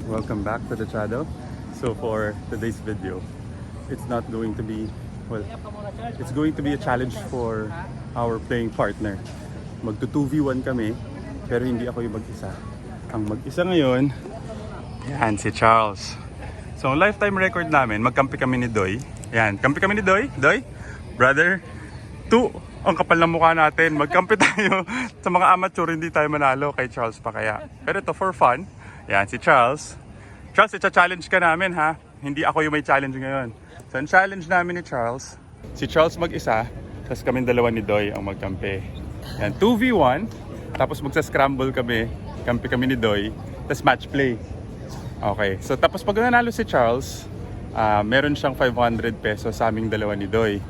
welcome back to the channel. So for today's video, it's not going to be, well, it's going to be a challenge for our playing partner. Magto 2v1 kami, pero hindi ako yung mag-isa. Ang mag-isa ngayon, yan si Charles. So ang lifetime record namin, magkampi kami ni Doy. Yan, kampi kami ni Doy. Doy, brother, 2 ang kapal ng mukha natin. Magkampi tayo. Sa mga amateur, hindi tayo manalo. Kay Charles pa kaya. Pero ito for fun. Yan, si Charles. Charles, i-challenge ka namin ha. Hindi ako yung may challenge ngayon. So ang challenge namin ni Charles, si Charles mag-isa, tapos kami dalawa ni Doy ang magkampi. Yan, 2v1. Tapos magsa-scramble kami. Kampi kami ni Doy. Tapos match play. Okay. So tapos pag nanalo si Charles, meron siyang 500 pesos sa aming dalawa ni Doy.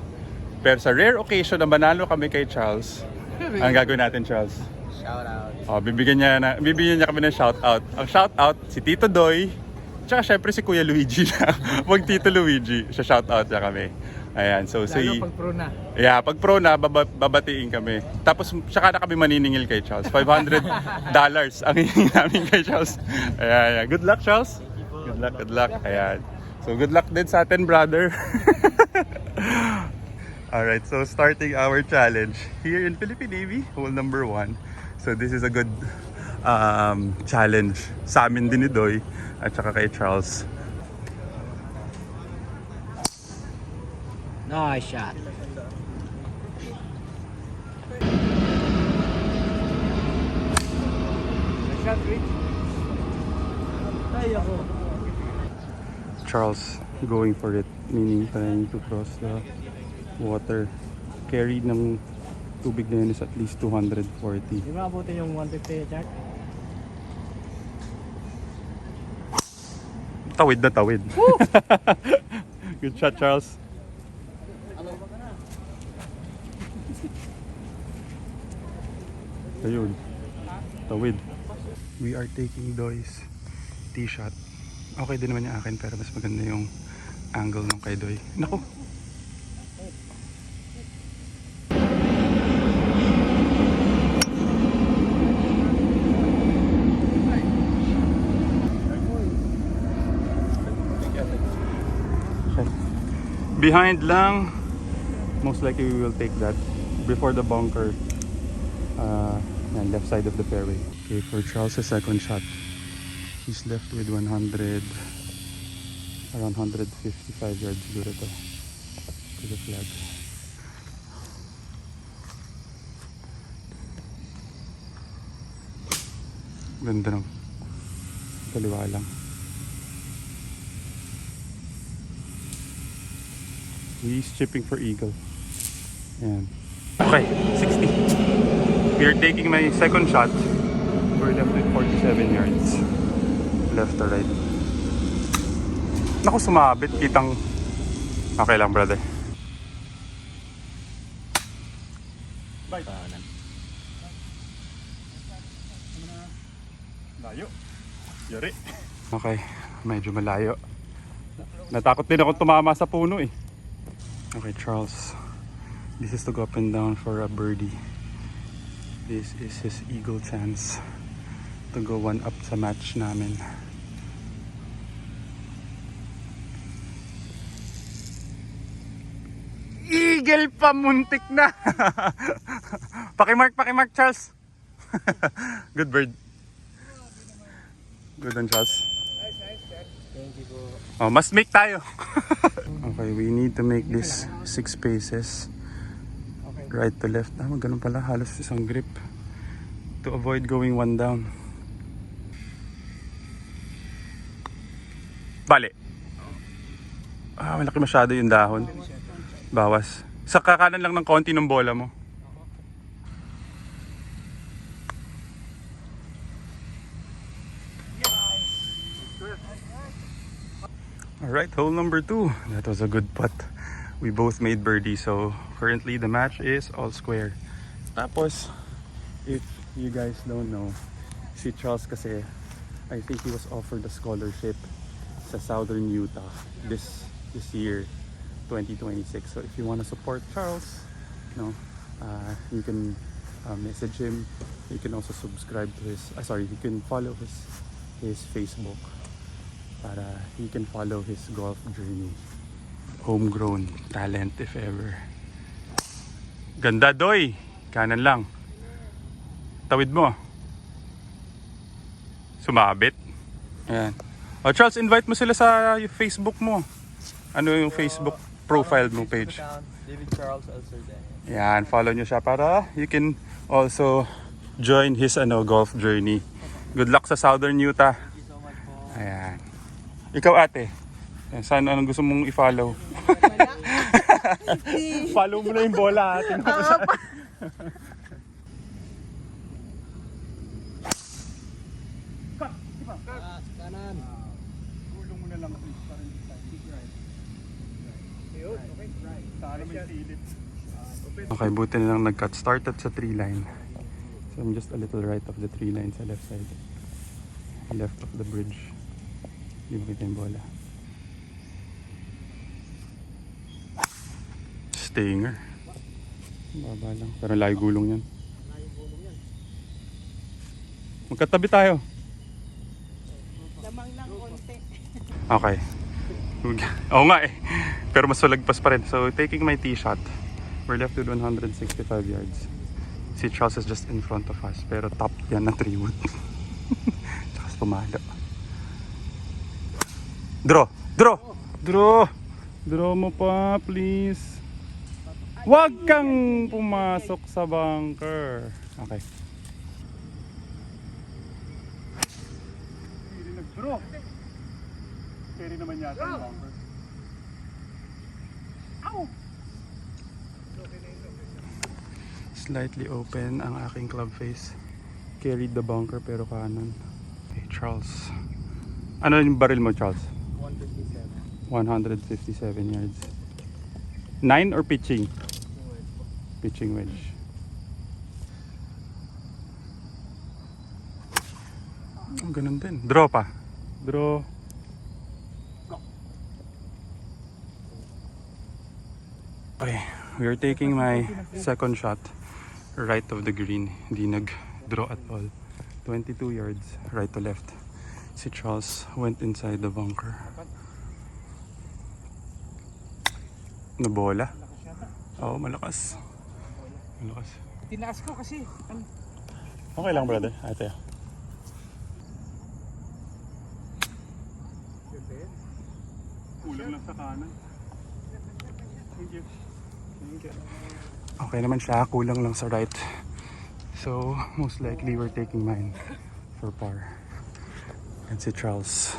Pero sa rare occasion na manalo kami kay Charles, ang gagawin natin, Charles? Shoutout. Oh, bibigyan niya kami ng shoutout. Ang shoutout si Tito Doy, tsaka syempre si Kuya Luigi na. Wag Tito Luigi, siya shoutout niya kami. Ayan, so Lalo pag pro na. Yeah, pag pro na, babatiin kami. Tapos saka na kami maniningil kay Charles. $500 ang hihingi namin kay Charles. Ayan. Good luck, Charles. Good luck, good luck. Ayan. So good luck din sa atin, brother. Alright, so starting our challenge here in Philippine Navy, hole number 1. So this is a good challenge sa amin din ni Doy at saka kay Charles. Nice shot. Shot, Rich. Tayo ako. Charles going for it, meaning trying to cross the water. Carry ng tubig na yun is at least 240. Di ba abutin yung 150 chart? Tawid na tawid. Good shot, Charles. Ayun. Tawid. We are taking Doy's tee shot. Okay din naman yung akin pero mas maganda yung angle ng kay Doy. Naku! Behind lang. Most likely we will take that before the bunker. And left side of the fairway. Okay, for Charles' second shot, he's left with 100, around 155 yards dito to the flag. Ganda ng kaliwa lang. He's chipping for eagle. Ayan. Okay, 60. We are taking my second shot. We're left with 47 yards. Left to right. Naku, sumabit. Kitang... Okay lang, brother. Bye. Layo. Yari. Okay, medyo malayo. Natakot din ako tumama sa puno eh. Okay, Charles. This is to go up and down for a birdie. This is his eagle chance to go 1 up sa match namin. Eagle pa, muntik na. Pakimark Charles. Good bird. Good on Charles. Thank you po. Oh, mas make tayo. Okay, we need to make this 6 paces. Right to left. Ganun pala. Halos isang grip. To avoid going 1 down. Bali. Malaki masyado yung dahon. Bawas. Sa kakanan lang ng konti ng bola mo. Alright, hole number 2. That was a good putt. We both made birdie, so currently the match is all square. Tapos, if you guys don't know, si Charles kasi, I think he was offered a scholarship sa Southern Utah this year, 2026. So if you want to support Charles, you can message him. You can also subscribe to his, you can follow his Facebook. para he can follow his golf journey. Homegrown talent if ever. Ganda, Doy! Kanan lang. Tawid mo. Sumabit. Ayan. O Charles, invite mo sila sa Facebook mo. Ano yung Facebook profile mo page? David Charles Alcerdan. Yan, follow nyo siya para you can also join his golf journey. Good luck sa Southern Utah. Thank you so much po. Ayan. Ikaw ate, saan anong gusto mong i-follow? Follow mo na yung bola ate. Kanan. Gulong mo na lang please para hindi tayo. Right. Yun, okay. Right. Sana may silip. Okay, buti na lang nag-cut. Started sa 3 line. So I'm just a little right of the 3 line sa left side. Left of the bridge. Hindi mo kita yung bola. Stinger. Baba lang. Pero layo gulong yan. Magkatabi tayo. Lamang lang konti. Okay. Oo nga eh. Pero mas malagpas pa rin. So taking my tee shot. We're left with 165 yards. Si Charles is just in front of us. Pero top yan na 3 wood. Tsaka pumalo. Draw! Draw! Draw! Draw mo pa, please. Huwag kang pumasok sa bunker. Okay. Hindi nag-draw. Pwede naman yata yung bunker. Ow! Slightly open ang aking club face. Carried the bunker pero kanan. Okay, Charles. Ano yung baril mo, Charles? 157. 157 yards. 9 or pitching? Pitching wedge. Ganun din. Draw pa. Draw. Okay, we are taking my second shot right of the green. Hindi nag-draw at all. 22 yards right to left. Si Charles went inside the bunker. Nabola. Oo, malakas. Malakas. Tinaas ko kasi. Okay lang, brother. Ate. Kulang lang sa kanan. Thank you. Okay naman siya, kulang lang sa right. So, most likely we're taking mine for par. And si Charles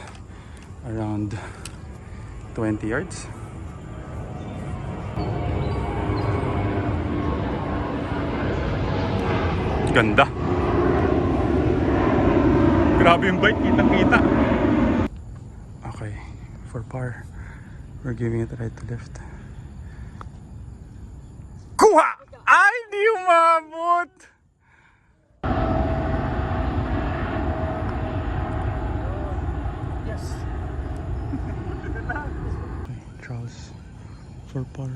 around 20 yards. Ganda. Grabe yung bike, kitang-kita. Okay, for par, we're giving it right to left. Kuha! Ay, di umabot! Yes. Okay, Charles, for par,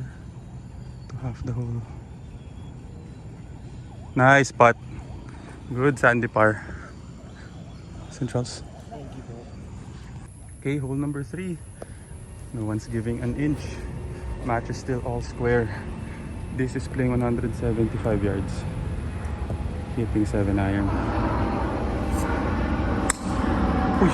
to half the hole. Nice putt. Good sandy par. St. Charles. Thank you po. Okay, hole number 3. No one's giving an inch. Match is still all square. This is playing 175 yards. Hitting 7 iron. Uy!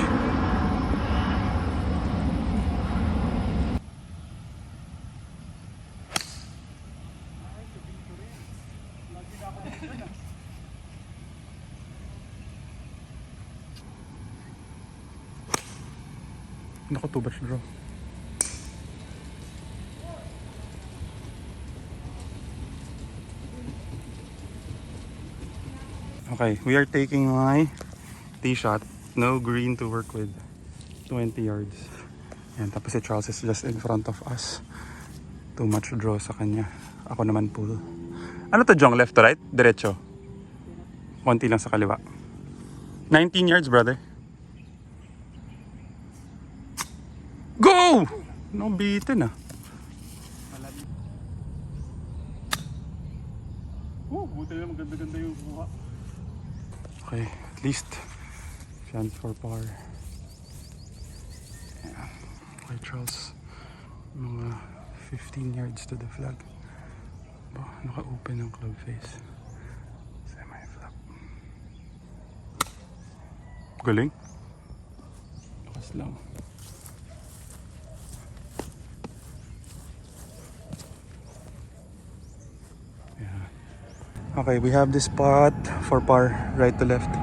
Naku, too much draw. Okay, we are taking my tee shot. No green to work with. 20 yards. Yan, tapos si Charles is just in front of us. Too much draw sa kanya. Ako naman pull. Ano to, Jong? Left to right? Diretso? Konti lang sa kaliwa. 19 yards, brother. Go! No, bitin ah. Buti na maganda-ganda yung buha. Okay, at least chance for par. Okay, Charles. Mga 15 yards to the flag. Ba, naka-open ang club face. Semi-flop. Galing. Lakas lang. Yeah. Okay, we have this spot for par, right to left.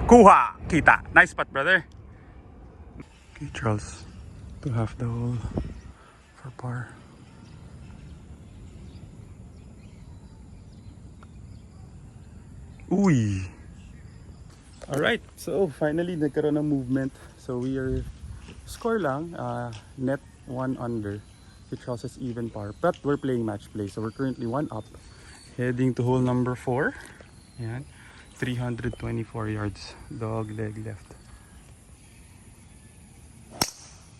Kuha! Kita! Nice spot, brother! Okay, Charles. To half the hole for par. Uy! Alright, so finally nagkaroon ng movement. So we are score lang, net 1 under, which also is even par. But we're playing match play, so we're currently 1 up. Heading to hole number 4. Yan. 324 yards. Dog leg left.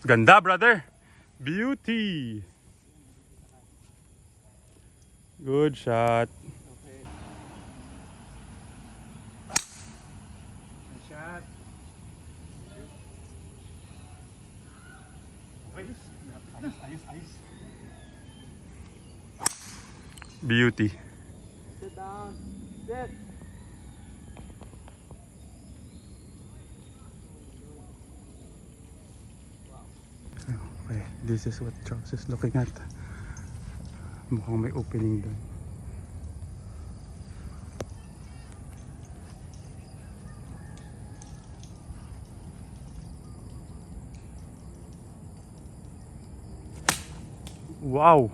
Ganda, brother! Beauty! Good shot. Okay. Nice shot. Ayos. Beauty. Sit down. Sit. Okay, this is what Charles is looking at. Mukhang may opening doon. Wow!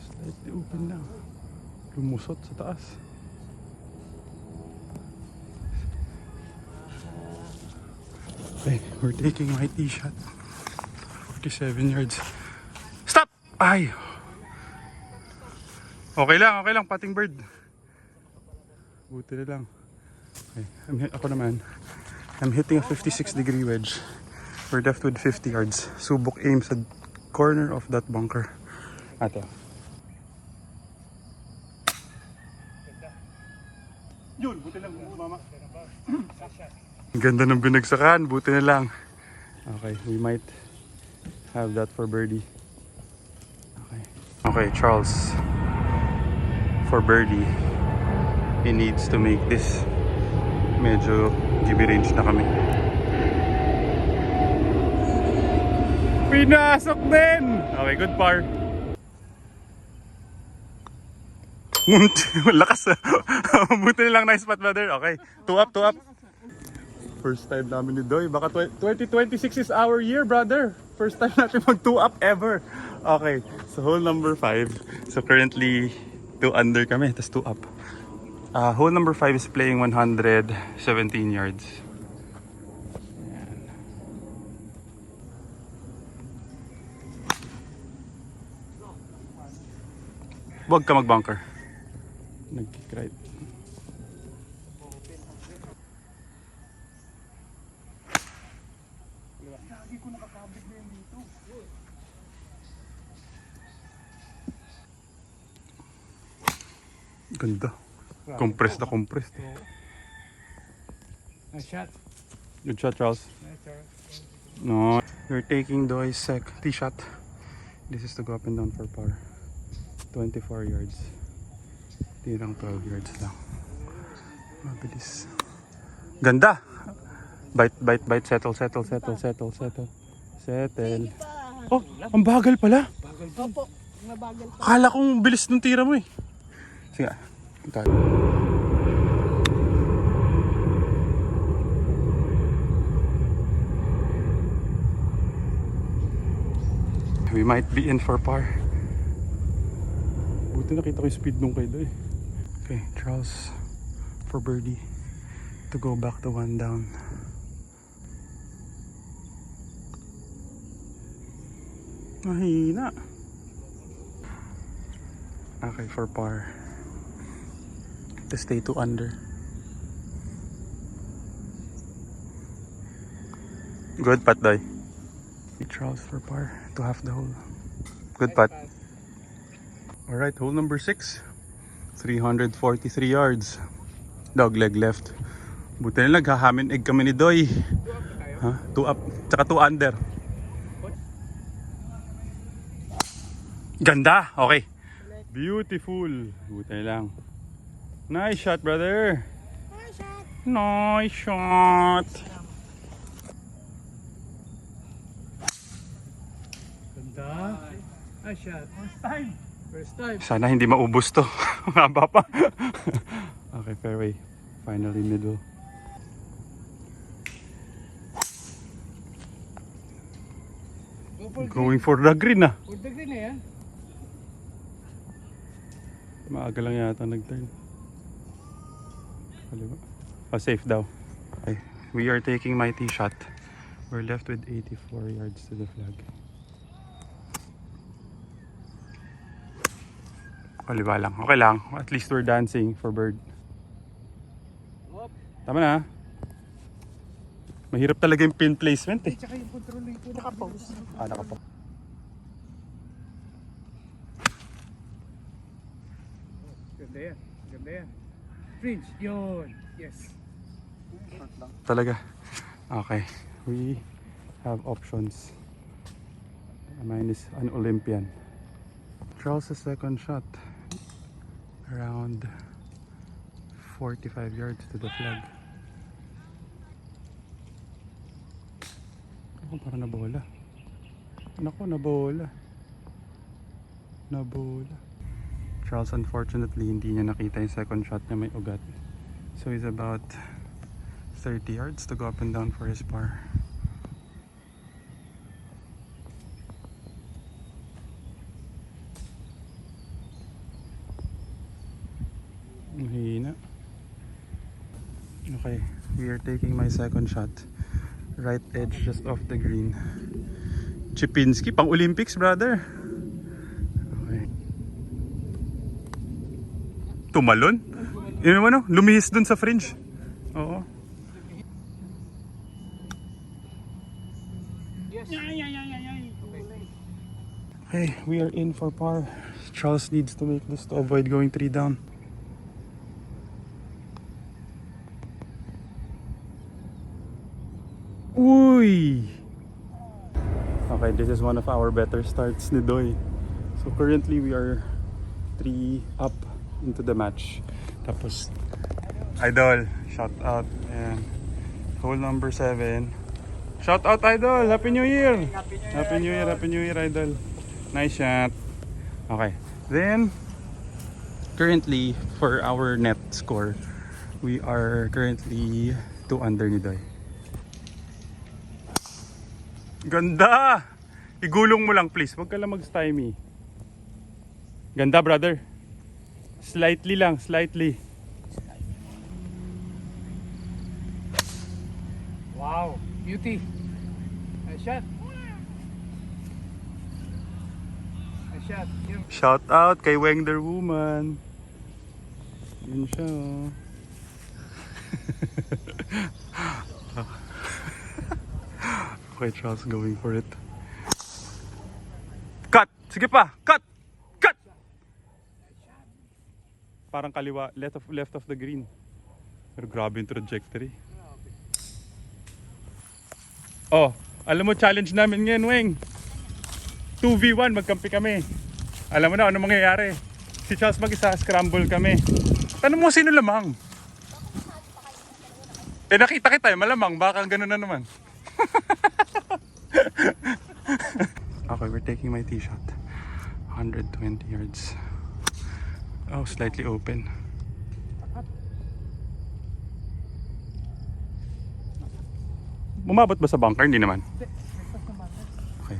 Slightly open lang. Lumusot sa taas. Okay, we're taking my tee shot. 47 yards. Stop! Ay! Okay lang, pating bird. Buti na lang. Okay, ako naman. I'm hitting a 56-degree wedge. We're left with 50 yards. Subok aim sa corner of that bunker. Ato. Yun, buti lang, mama. Ganda ng binagsakan, buti na lang. Okay, we might have that for birdie. Okay, Charles. For birdie, he needs to make this. Medyo GB range na kami. Pinasok din! Okay, good par. Lakas. Buti na lang, nice spot, brother. Okay, 2 up. First time namin ni Doy. Baka 2026 is our year, brother. First time natin mag 2 up ever. Okay, so hole number 5. So currently 2 under kami, tas 2 up. Hole number 5 is playing 117 yards. Ayan. Huwag ka mag-bunker. Nag-kick right. Ganda. Compressed na compressed. Nice shot. Good shot, Charles. Nice shot. No. We're taking Doy's tee shot. This is to go up and down for par. 24 yards. Tirang 12 yards lang. Mabilis. Ganda! Bite. Settle. Oh, ang bagal pala. Opo, nabagal pa. Akala kong bilis ng tira mo eh. Sige. We might be in for par. Buti nakita ko yung speed nung kay Doy. Okay, Charles for birdie to go back to 1 down. Mahina. Okay, for par to stay 2 under. Good putt, Doy. Charles for par to half the hole. Good putt. Alright, hole number 6. 343 yards. Dog leg left. Buti na lang, hahamin egg kami ni Doy. Ha? 2 up, tsaka 2 under. Ganda! Okay. Beautiful. Buti na lang. Nice shot, brother. Nice shot. Ganda. Nice shot. First time. First time. Sana hindi maubos to. Haba pa. Okay, fairway. Finally middle. Going for the green ah. For the green na yan. Maaga lang yata nag-turn. Kaliwa. Oh, safe daw. Okay. We are taking my tee shot. We're left with 84 yards to the flag. Kaliwa lang. Okay lang. At least we're dancing for bird. Op. Tama na. Mahirap talaga yung pin placement eh. Tsaka yung control yung po naka-pause. Nakapo. Ganda yan. Ganda yan. Fringe. Yun. Yes. Talaga. Okay. We have options. Mine is an Olympian. Charles' second shot. Around 45 yards to the flag. Ako parang nabola. Naku, nabola. Nabola. Charles unfortunately hindi niya nakita yung second shot niya, may ugat. So he's about 30 yards to go up and down for his par. Mahina. Okay, we are taking my second shot. Right edge just off the green. Chipinski, pang Olympics, brother. Okay. Tumalon? Yun naman, no? Lumihis dun sa fringe. Oo. Yes. Okay, we are in for par. Charles needs to make this to avoid going 3 down. Uy! Okay, this is one of our better starts ni Doy. So currently we are 3 up into the match. Tapos, Idol, shout out. Ayan. Hole number 7. Shout out, Idol! Happy New Year! Happy New Year, Happy New Year, Idol. Nice shot. Okay, then currently for our net score, we are currently 2 under ni Doy. Ganda! Igulong mo lang please, huwag ka lang mag-stymie. Ganda, brother. Slightly lang, slightly. Wow. Beauty. Nice shot. Nice shot. Yun. Shout out kay Wengder Woman. Yun siya, oh. Okay, Charles going for it. Cut! Sige pa! Cut! Cut! Parang kaliwa, left of the green. Pero grabe yung trajectory. Oh, alam mo challenge namin ngayon, Weng. 2v1, magkampi kami. Alam mo na ano mangyayari. Si Charles mag-isa, scramble kami. Tanong mo sino lamang? Nakita kita malamang, baka ganun na naman. Okay, we're taking my tee shot. 120 yards. Oh, slightly open. Bumabot ba sa bunker? Hindi naman. Okay.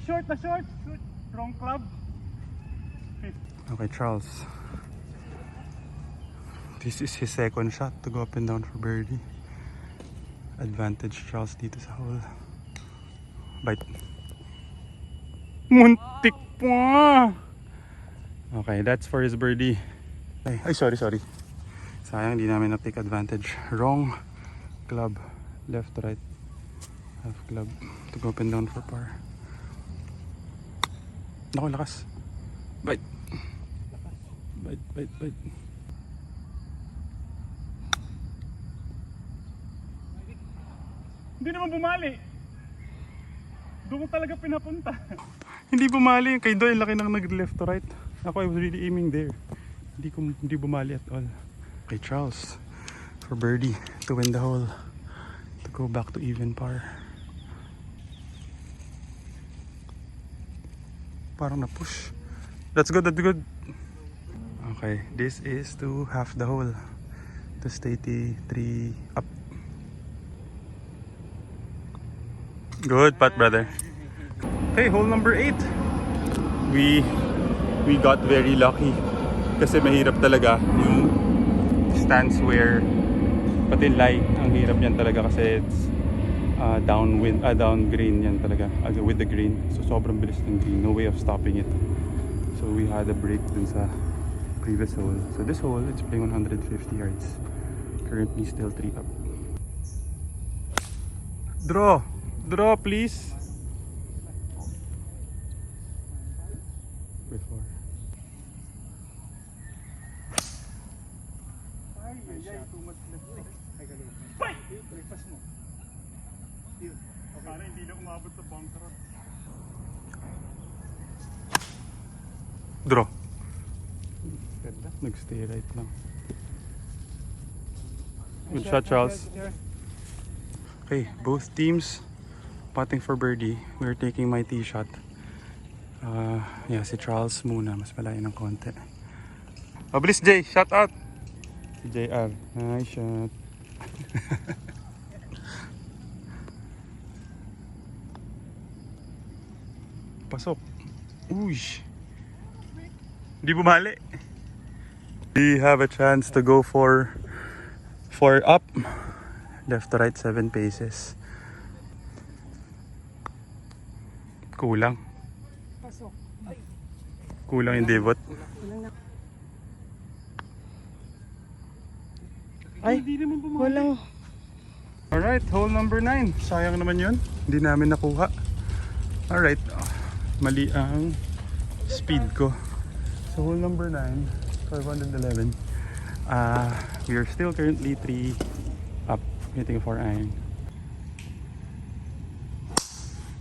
Short na short. Shoot. Wrong club. Okay, Charles. This is his second shot to go up and down for birdie. Advantage Charles dito sa hole. Bite. Muntik pa! Okay, that's for his birdie. Ay, sorry. Sayang, di namin na-take advantage. Wrong club. Left, right. Half club to go up and down for par. Naku, lakas. Bite. Bite. Hindi naman bumali. Doon ko talaga pinapunta. Hindi bumali. Kay Doy, laki nang nag-left to right. Ako, I was really aiming there. Hindi bumali at all. Kay Charles for birdie to win the hole. To go back to even par. Parang na-push. That's good. Okay, this is to half the hole. To stay 3 up. Good putt, brother. Okay, hole number 8. We got very lucky. Kasi mahirap talaga yung stance where pati lie. Ang hirap yan talaga kasi it's down green yan talaga with the green. So sobrang bilis ng green. No way of stopping it. So we had a break dun sa previous hole. So this hole, it's playing 150 yards. Currently still 3 up. Draw please. Before. Too much left. Ay, breakfast mo. Yun. Sana hindi na umabot sa bunker. Draw. Ganda. Nag-stay right lang. Good shot, Charles. Okay, both teams putting for birdie. We're taking my tee shot. Yeah, si Charles muna. Mas malayo ng konti. Mabilis, Jay. Shout out. Si JR. Nice shot. Pasok. Uy. Di bumali. We have a chance to go for 4 up. Left to right 7 paces. Kulang. Pasok. Kulang yung divot. Ay, walang. Alright, hole number 9. Sayang naman yun. Hindi namin nakuha. Alright. Mali ang speed ko. So hole number 9, 511. We are still currently 3 up. Hitting a 4 iron.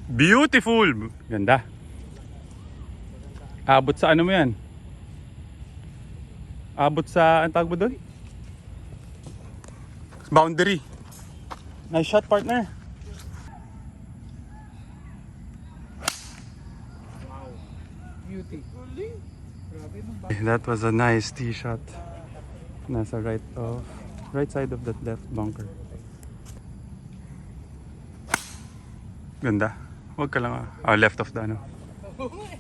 Beautiful! Ganda. Abot sa ano mo yan? Abot sa, ang tawag mo doon? Boundary. Nice shot, partner. Beauty. That was a nice tee shot. Nasa right side of that left bunker. Ganda. Huwag ka lang left of the ano.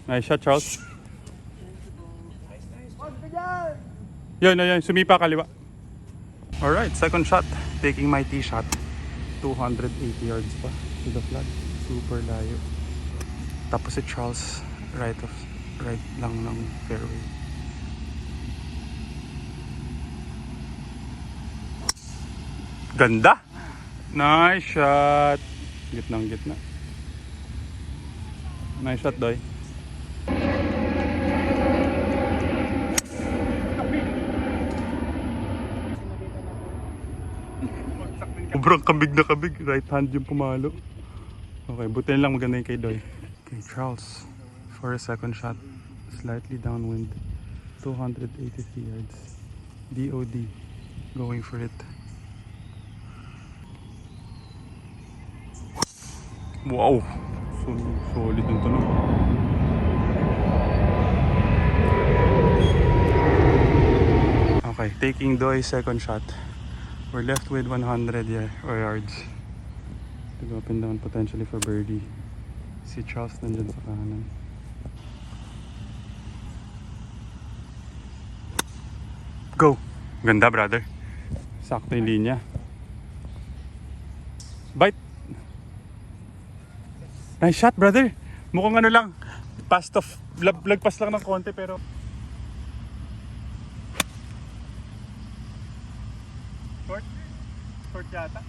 Nice shot, Charles. Yun. Sumipa kaliwa. Alright, second shot. Taking my tee shot. 280 yards pa to the flag. Super layo. Tapos si Charles, right lang ng fairway. Ganda! Nice shot! Gitna. Nice shot, Doy. Sobrang kabig na kabig. Right hand yung pumalo. Okay, butin lang maganda yung kay Doy. Okay, Charles. For a second shot. Slightly downwind. 283 yards. DOD. Going for it. Wow! Solid yung tunog. Okay, taking Doy's second shot. We're left with 100 yards to go up and down potentially for birdie. Si Charles nandyan sa kanan. Go! Ganda, brother. Sakto yung linya. Bite! Nice shot, brother. Mukhang ano lang. Lagpas lang ng konti pero short yata.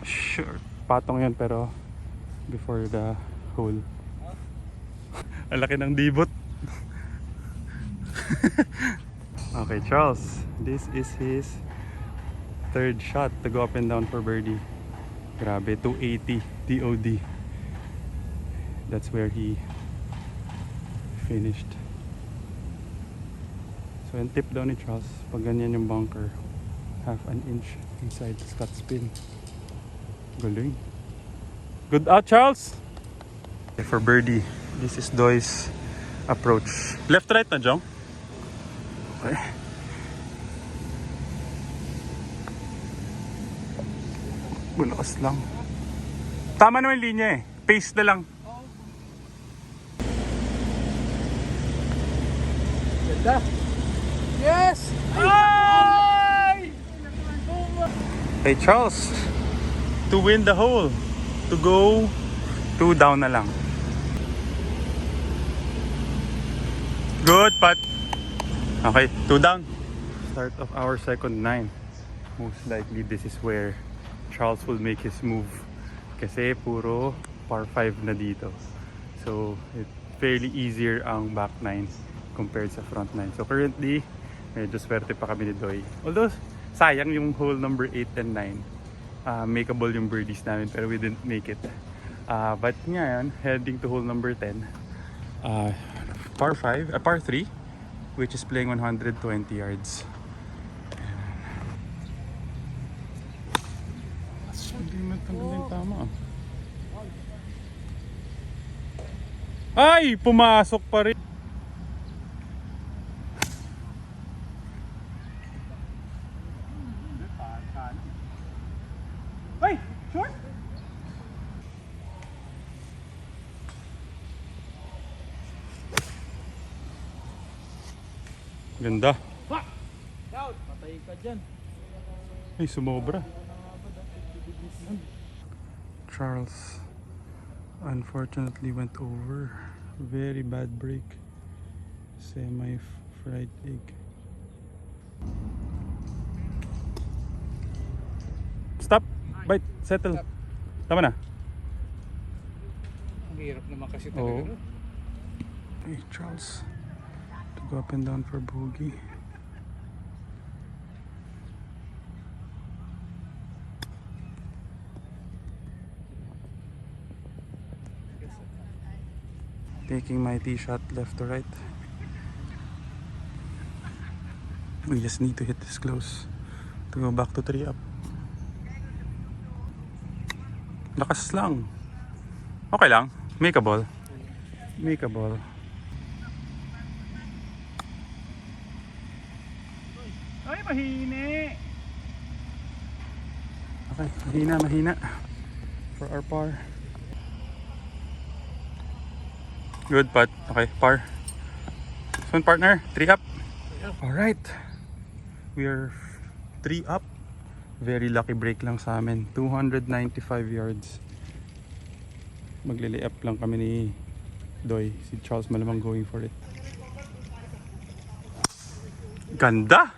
Sure. Patong yan pero before the hole. Ang laki ng dibot. Okay, Charles, this is his third shot to go up and down for birdie. Grabe, 280 TOD. That's where he finished. So yung tip daw ni Charles, pag ganyan yung bunker, half an inch inside the Scott spin. Galing. Good out, Charles! Okay, for birdie, this is Doy's approach. Left, right na, Jong? Okay. Bulas lang. Tama naman yung linya eh. Pace na lang. Ganda. Yes! Ay! Hey Charles, to win the hole, to go 2 down na lang. Good putt. Okay, 2 down. Start of our second 9. Most likely this is where Charles will make his move. Kasi puro par 5 na dito. So, it's fairly easier ang back 9 compared sa front 9. So currently, medyo swerte pa kami ni Doy. Although, sayang yung hole number 8 and 9. Makeable yung birdies namin pero we didn't make it. But ngayon, heading to hole number 10. Par 3, which is playing 120 yards. Hindi magtanggal yung tama. Ay! Pumasok pa rin! Ay! Short! Ganda. Patay ka dyan. Ay, sumobra. Charles unfortunately went over. Very bad break. Semi fried egg. Stop. Bite. Settle. Stop. Tama na. Ang hirap naman kasi Oo. talaga. Hey, Charles. To go up and down for bogey. Taking my tee shot left to right. We just need to hit this close to go back to 3 up. Lakas lang. Okay lang. Make a ball. Make a ball. Ay, mahini! Okay, mahina. For our par. Good putt. Okay, par. So, partner, 3 up. Alright. We are 3 up. Very lucky break lang sa amin. 295 yards. Maglili up lang kami ni Doy. Si Charles malamang going for it. Ganda!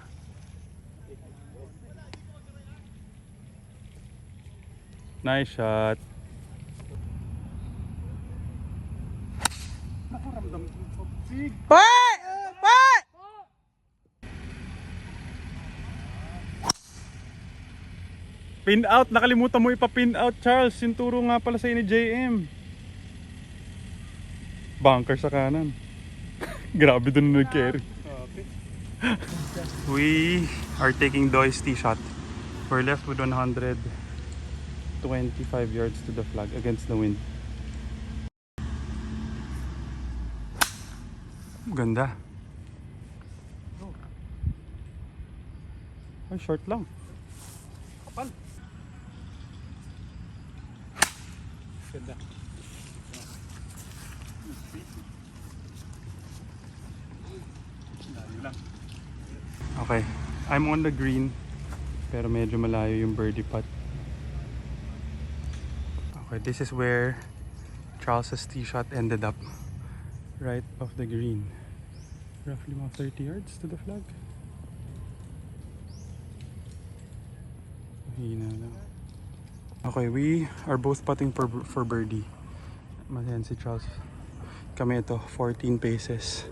Nice shot. Nakaramdam ko sa big. Pin out. Nakalimutan mo ipa-pin out, Charles. Yung turo nga pala sa'yo ni JM. Bunker sa kanan. Grabe dun na nag-carry. Okay. We are taking Doy's tee shot. We're left with 125 yards to the flag against the wind. Ganda. Ay, short lang. Kapal. Ganda. Okay, I'm on the green pero medyo malayo yung birdie putt. Okay, this is where Charles's tee shot ended up. Right off the green. Roughly mga 30 yards to the flag. Mahina lang. Okay, we are both putting for birdie. Ayan si Charles. Kami ito, 14 paces.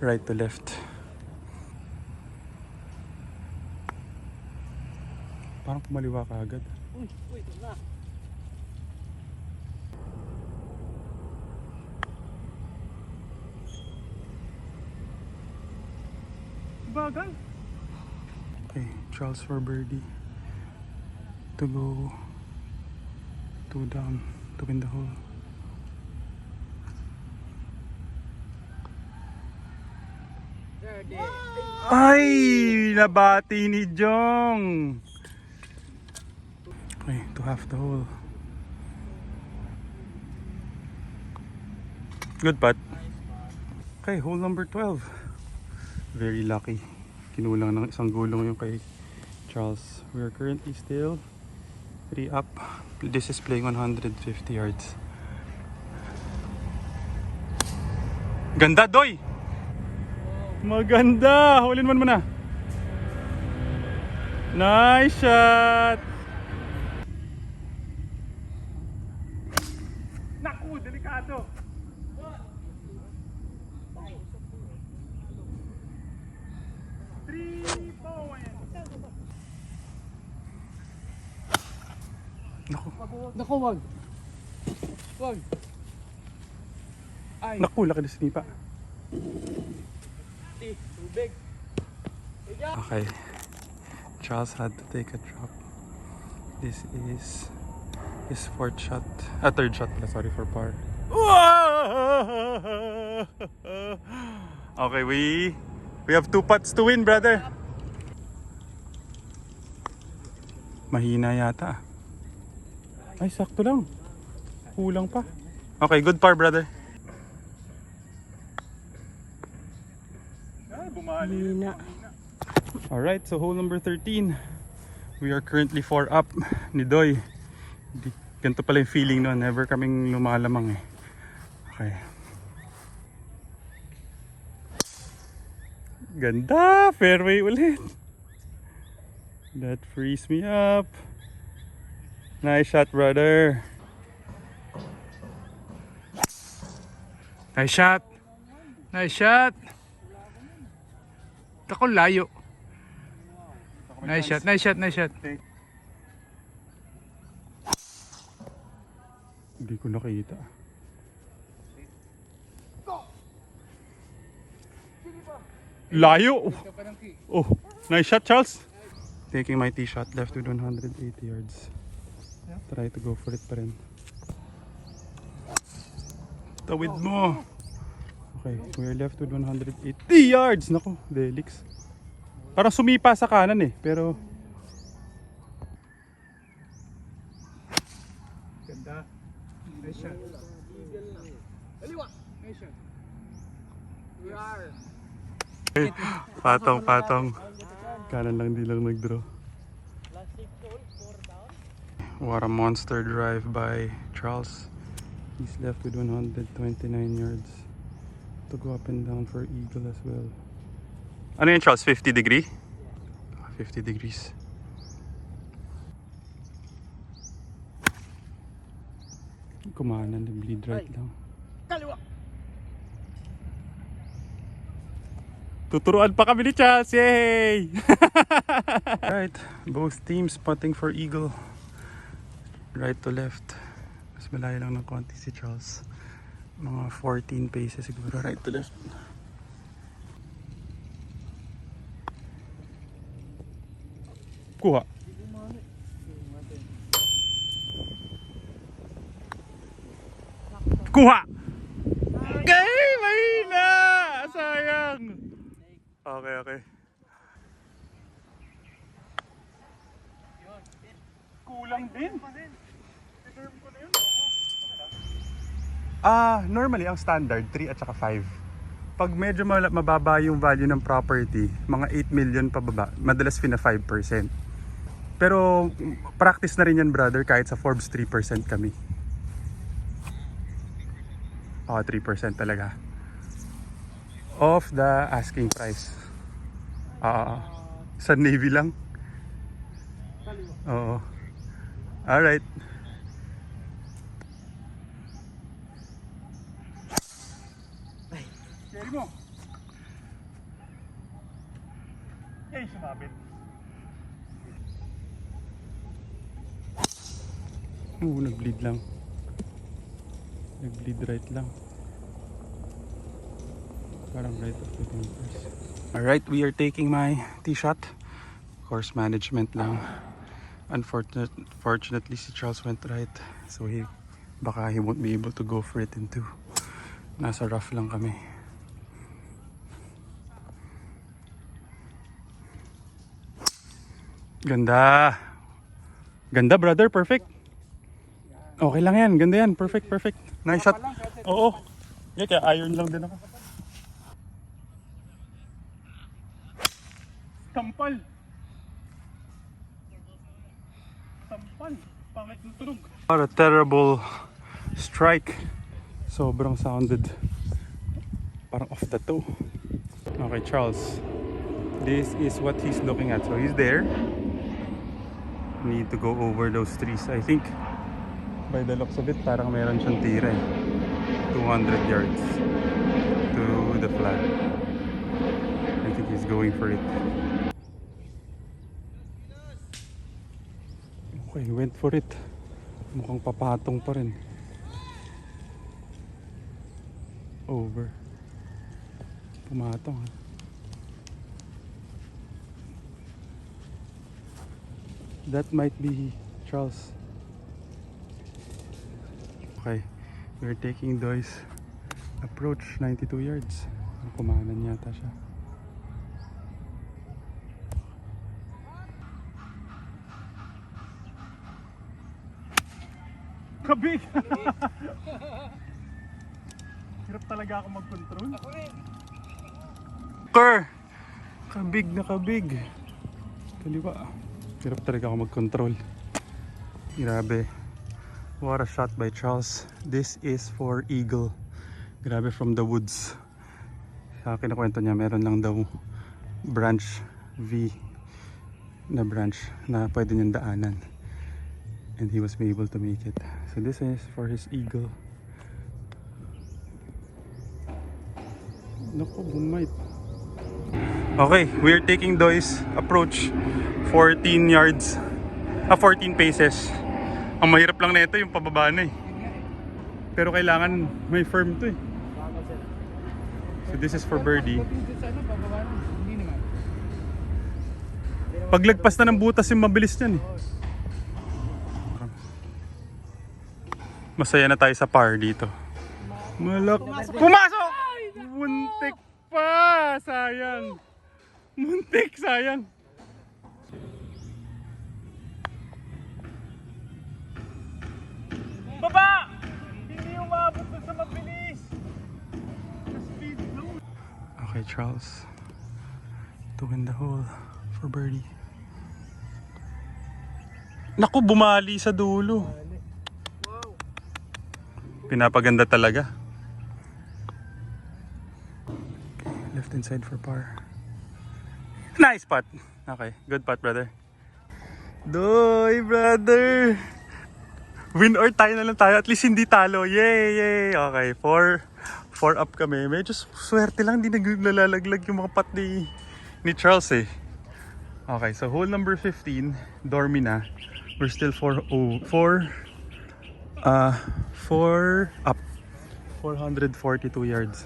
Right to left. Parang kumaliwa ka agad. Uy, ito na. Bagay. Okay, Charles for birdie. To go 2 down to win the hole. Ay! Nabati ni Jong! Okay, to half the hole. Good putt. Okay, hole number 12. Very lucky. Kinulang ng isang gulong yung kay Charles. We are currently still 3 up. This is playing 150 yards. Ganda, Doy! Maganda! Hulin mo na. Nice shot! Naku, delikado. Naku, wag. Wag. Ay, Naku, laki na sinipa. tubig. Okay. Charles had to take a drop. This is his fourth shot. Third shot pala, sorry, for par. Okay, we have 2 putts to win, brother. Mahina yata. Ay, sakto lang. Kulang pa. Okay, good par, brother. Ay, bumali. Alright, so hole number 13. We are currently 4 up ni Doy. Ganito pala yung feeling no. Never kaming lumalamang eh. Okay. Ganda! Fairway ulit. That frees me up. Nice shot, brother. Nice shot. Nice shot. Ako layo. Nice shot, nice shot, nice shot. Hindi ko nakita. Layo! Oh, nice shot, Charles. Taking my tee shot left with 180 yards. Try to go for it pa rin. Tawid mo! Okay, we're left with 180 yards. Naku, Delix. Parang sumipa sa kanan eh, pero Ganda. Nice shot. Daliwa. Nice shot. We are. patong. Kanan lang, di lang nag-draw. What a monster drive by Charles. He's left with 129 yards to go up and down for eagle as well. Ano yun, Charles? 50 degree? 50 degrees. Kumanan, nag-bleed right lang. Kaliwa. Tuturuan pa kami ni Charles! Yay! Right, both teams putting for eagle. Right to left. Mas malayo lang ng konti si Charles. Mga 14 paces siguro right to left. Kuha. Kuha! Okay, mahina! Sayang! Okay. Kulang din. Normally ang standard 3 at saka 5. Pag medyo mababa yung value ng property, mga 8 million pababa, madalas fina 5%. Pero practice na rin yan, brother, kahit sa Forbes 3% kami. 3% talaga. Of the asking price. Sa Navy lang. Oo. Alright. Dali mo. Ay, sumabit. Oo, nag-bleed lang. Nag-bleed right lang. Parang right of the bumpers. Alright, we are taking my tee shot. Course management lang. Unfortunately, si Charles went right. So baka he won't be able to go for it in two. Nasa rough lang kami. Ganda. Ganda, brother. Perfect. Okay lang yan. Ganda yan. Perfect, perfect. Nice shot. Oo. Yeah, kaya iron lang din ako. Tampal. Tampal. Pangit ng tunog. What a terrible strike. Sobrang sounded. Parang off the toe. Okay, Charles. This is what he's looking at. So he's there. Need to go over those trees. I think by the looks of it, parang meron siyang tira eh. 200 yards to the flag. I think he's going for it. Okay, he went for it. Mukhang papatong pa rin. Over. Pumatong ha. That might be Charles. Okay, we're taking Doy's approach 92 yards. Kumanan yata siya. Kabig! Hirap talaga ako mag-control. Kerr! Kabig na kabig. Kaliwa. Hirap talaga ako mag-control. Grabe. What a shot by Charles. This is for eagle. Grabe, from the woods. Sa akin na kwento niya, meron lang daw branch V na branch na pwede niyang daanan. And he was able to make it. So this is for his eagle. Naku, bumite. Okay, we're taking Doy's approach 14 yards. 14 paces. Ang mahirap lang nito yung pababa na eh. Pero kailangan may firm to eh. So this is for birdie. Paglagpas na ng butas yung mabilis niyan eh. Masaya na tayo sa par dito. Pumasok! Muntik pa! Sayang! Muntik! Sayang! Baba! Hindi umabot na sa mabilis. Sa speed load. Okay, Charles. To win the hole for birdie. Naku, bumali sa dulo. Pinapaganda talaga. Okay, left inside for par. Nice putt. Okay, good putt, brother. Doy, brother. Win or tie na lang tayo. At least hindi talo. Yay, yay. Okay, 4 up kami. Medyo swerte lang. Hindi naglalaglag yung mga putt ni Charles eh. Okay, so hole number 15. Dormy na. We're still 4 up. 442 yards.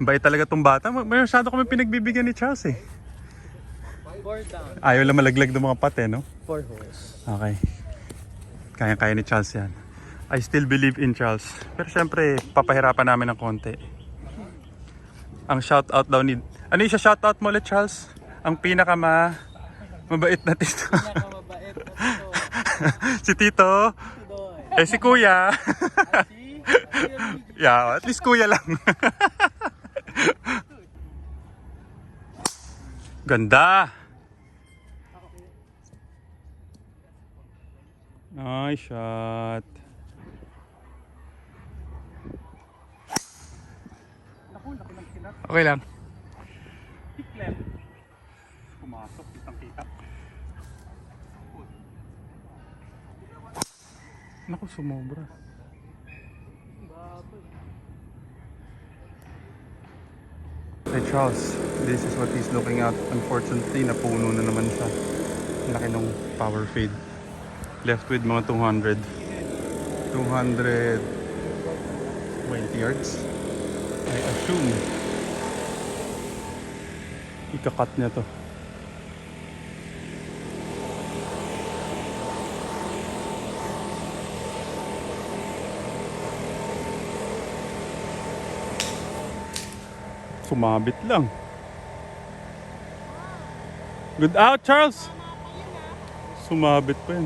Bait talaga tong bata. May masyado kami pinagbibigyan ni Charles eh. 4 down. Ayaw lang malaglag ng mga putt eh, no? 4 holes. Okay. Kaya-kaya ni Charles yan. I still believe in Charles. Pero syempre, papahirapan namin ng konti. Ang shoutout daw ni... Ano yung shoutout mo ulit, Charles? Ang mabait na tito. Pinakamabait na ito. Si Tito. Eh si Kuya. Yeah, at least Kuya lang. Ganda. Nice shot. Okay lang. Kick left. Pumasok, kitang-kita. Naku, sumobra. Kay Charles, this is what he's looking at. Unfortunately, napuno na naman siya. Laki ng power fade. Left with mga 220 yards. I assume ika-cut niya to. Sumabit lang. Good out, Charles! Sumabit pa yun.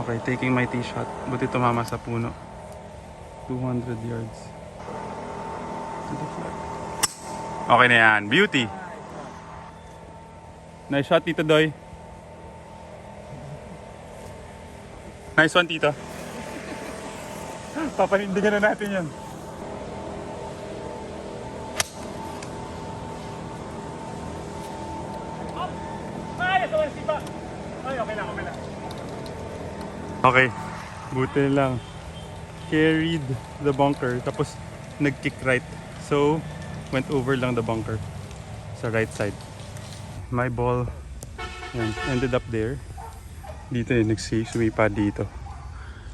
Okay, taking my tee shot. Buti tumama sa puno. 200 yards. To the flag. Okay na yan. Beauty! Nice shot, Tito Doy. Nice one, Tito. Papanindigan na natin yan. Okay, buti lang. Carried the bunker, tapos nag-kick right. So, went over lang the bunker sa right side. My ball, yan, ended up there. Dito sumipad dito.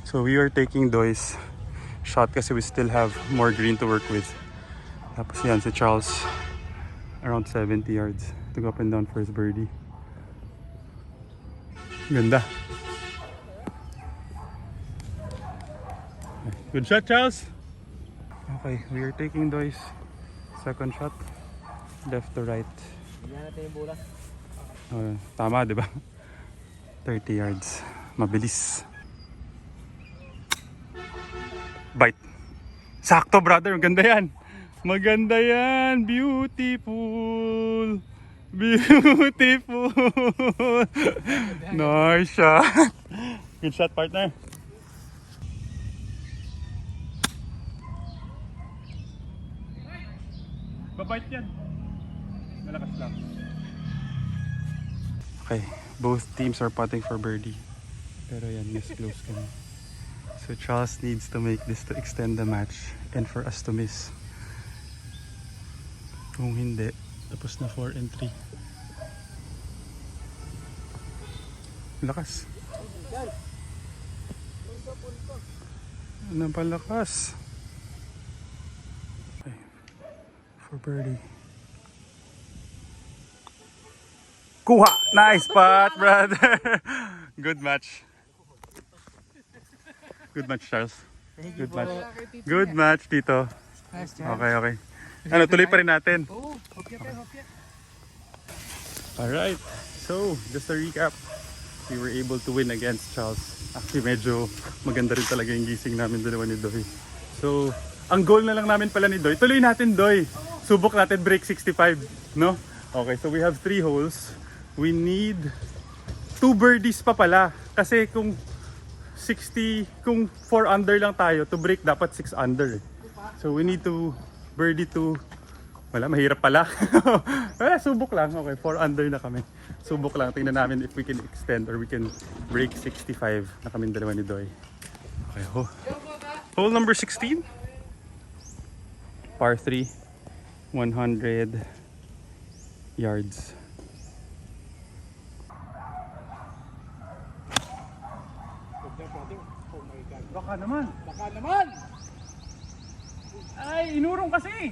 So, we are taking Doy's shot kasi we still have more green to work with. Tapos yan, si Charles, around 70 yards to go up and down for his birdie. Ganda. Good shot, Charles. Okay, we are taking Doy's second shot. Left to right. Tama, di ba? 30 yards. Mabilis. Bite. Sakto, brother. Maganda yan. Maganda yan. Beautiful. Beautiful. Nice shot. Good shot, partner. Babait yan. Malakas lang. Okay, both teams are putting for birdie. Pero yan, miss close kami. So Charles needs to make this to extend the match and for us to miss. Kung hindi, tapos na 4-3. Lakas. Ano palakas? Okay. For birdie. Kuha! Nice putt, brother! Good match. Good match, Charles. Good match. Good match, Tito. Okay, okay. Ano, tuloy pa rin natin. Alright. So, just a recap. We were able to win against Charles. Actually, medyo maganda rin talaga yung gising namin dalawa ni Doy. So, ang goal na lang namin pala ni Doy, tuloy natin, Doy. Subok natin break 65, no? Okay, so we have 3 holes. We need 2 birdies pa pala. Kasi kung 4 under lang tayo, to break dapat 6 under. So we need to birdie to, wala, mahirap pala. Wala, subok lang. Okay, 4 under na kami. Subok lang. Tingnan namin if we can extend or we can break 65 na kaming dalawa ni Doy. Okay, hole number 16. Par 3. 100 yards. Baka naman. Baka naman! Ay, inurong kasi!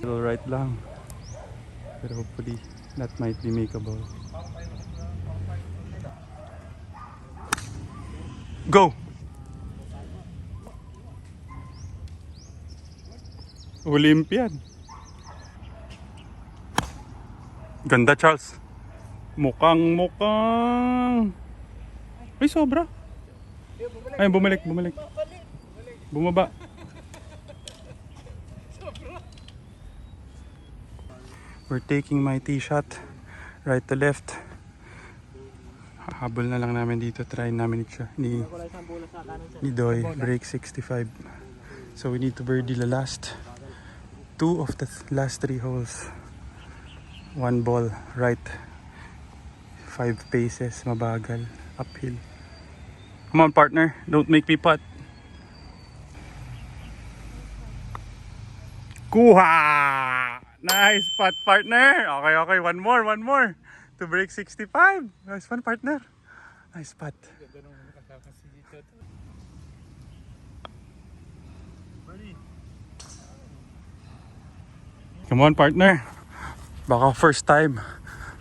Little right lang. Pero hopefully that might be makeable. Go! Olympian. Ganda, Charles. Mukhang. Ay, sobra. Ay, bumalik. Bumaba. We're taking my tee shot. Right to left. Habol na lang namin dito. Try namin ni Doy. Break 65. So we need to birdie the last 2 of the last 3 holes. 1 ball right. 5 paces. Mabagal. Uphill. Come on, partner. Don't make me putt. Kuha! Nice putt, partner. Okay, okay. One more. To break 65. Nice one, partner. Nice putt. Come on, partner. Baka first time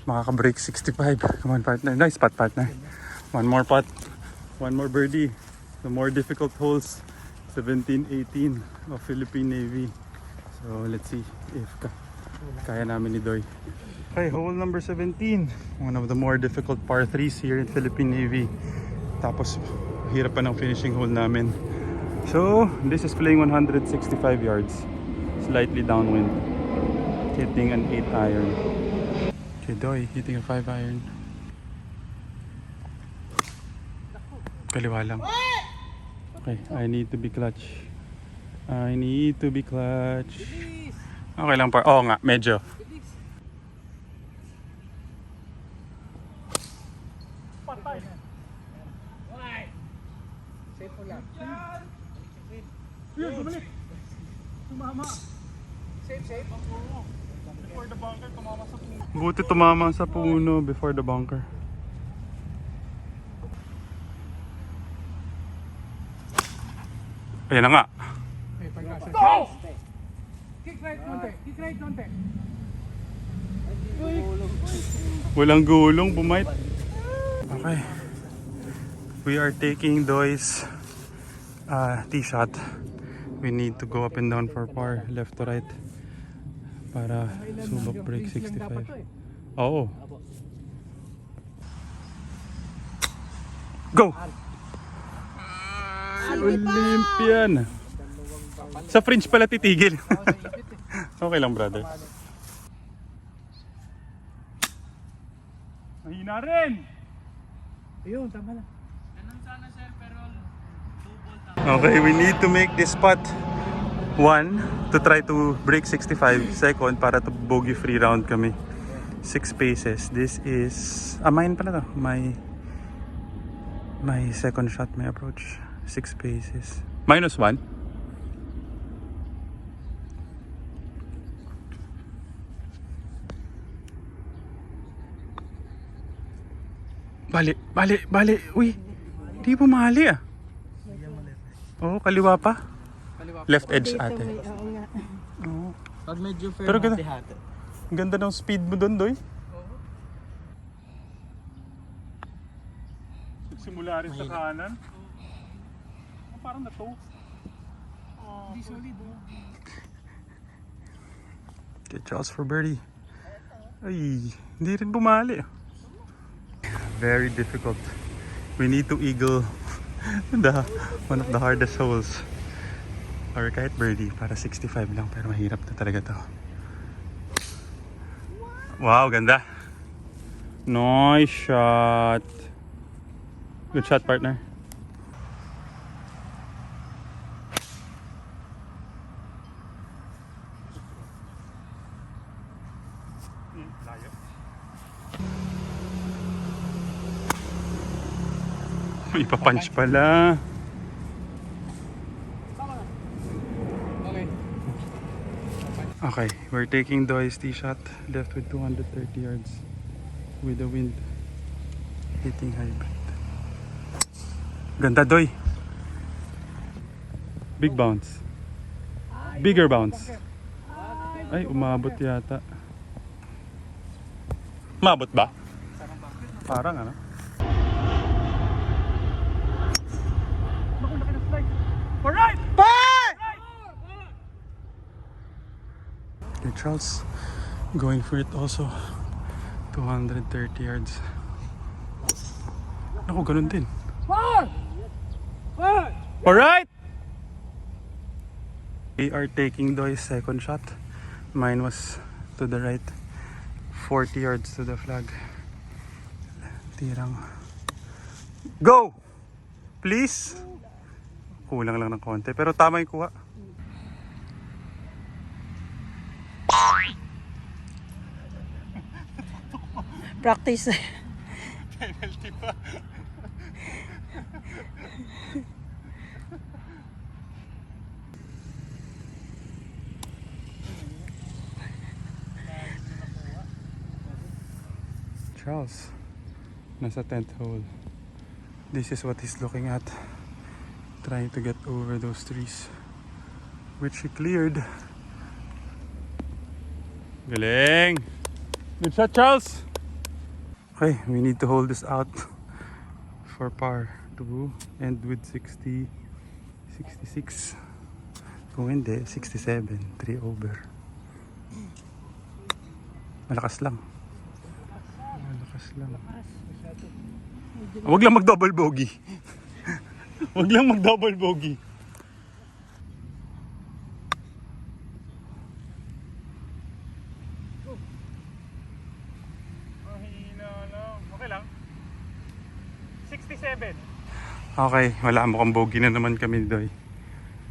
makaka-break 65. Come on, partner. Nice putt, partner. One more putt. One more birdie. The more difficult holes. 17, 18 of Philippine Navy. So, let's see if kaya namin ni Doy. Okay, hole number 17. One of the more difficult par 3s here in Philippine Navy. Tapos, hirap pa ng finishing hole namin. So, this is playing 165 yards. Slightly downwind. Hitting an 8 iron. Okay, Doy, hitting a 5 iron. Kaliwa lang. Okay, I need to be clutch. Okay lang par. Oo nga, medyo. Safe mo lang. Yun, bumalik. Tumama. Safe. Before the bunker, tumama sa puno. Buti tumama sa puno before the bunker. Ayan na nga. Go! Kick right konti. Walang gulong, bumait. Okay. We are taking Doy's tee shot. We need to go up and down for par, left to right. Para subok break 65. Oo. Go! Olympian! Sa fringe pala titigil. Okay lang, brother. Mahina rin. Ayun, tama lang. Okay, we need to make this putt. One, to try to break 65. Second, para to bogey free round kami. 6 paces. This is mine pala to. My second shot, my approach. 6 paces. -1. Bali. Uy, di bumali ah. Oo, kaliwa pa. Left edge ate. Oo. Pag medyo fair, Pero ganda. hati-hati. Ang ganda ng speed mo doon, Doy. Simula rin sa kanan. Parang na-toe. Hindi solid. Okay, Charles for birdie. Ay, hindi rin bumali. Very difficult. We need to eagle one of the hardest holes. Or kahit birdie, para 65 lang. Pero mahirap na talaga to. Wow, ganda. Nice shot. Good shot, partner. Layo. May ipapunch pala. Okay. Okay, we're taking Doy's tee shot. Left with 230 yards. With the wind. Hitting hybrid. Ganda, Doy. Big bounce. Bigger bounce. Ay, umabot yata. Umabot ba? Parang ano? Naku, laki na slide. Alright! Okay, Charles going for it also. 230 yards. Naku, ganun din. Alright! We are taking Doy's second shot. Mine was to the right. 40 yards to the flag. Tirang. Go! Please! Kulang lang ng konti. Pero tama yung kuha. Practice. Penalty pa. Charles. Nasa 10th hole. This is what he's looking at. Trying to get over those trees. Which he cleared. Galing! Good shot, Charles! Okay, we need to hold this out for par to end with 60, 66. Kung hindi, 67, 3 over. Malakas lang. Malakas lang. Huwag lang mag-double bogey. Huwag lang mag-double bogey. Mahina lang. Okay lang. 67. Okay, wala, mukhang bogey na naman kami doy.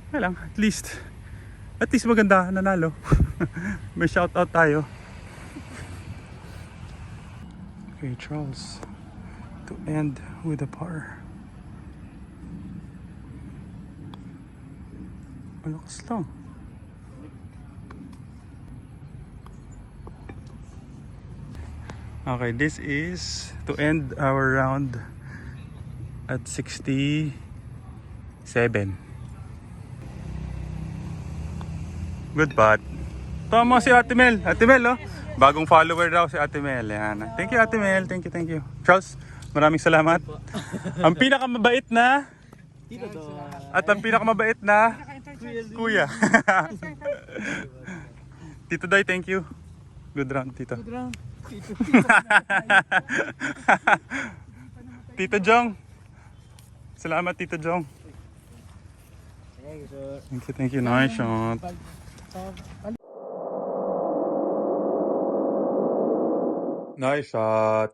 Okay lang, at least maganda, nanalo. May shoutout tayo. Okay, Charles, to end with a par. Malakas lang. Okay, this is to end our round at 67. Good putt. Tama si Ate Mel. Ate Mel, oh. Bagong follower daw si Ate Mel. Yan. Thank you, Ate Mel. Thank you. Charles, maraming salamat. Ang pinakamabait na at ang pinakamabait na Kuya. Tito Day, thank you. Good round, Tito. Good round. Tito Jong. Salamat, Tito Jong. Thank you. Nice shot. Nice shot.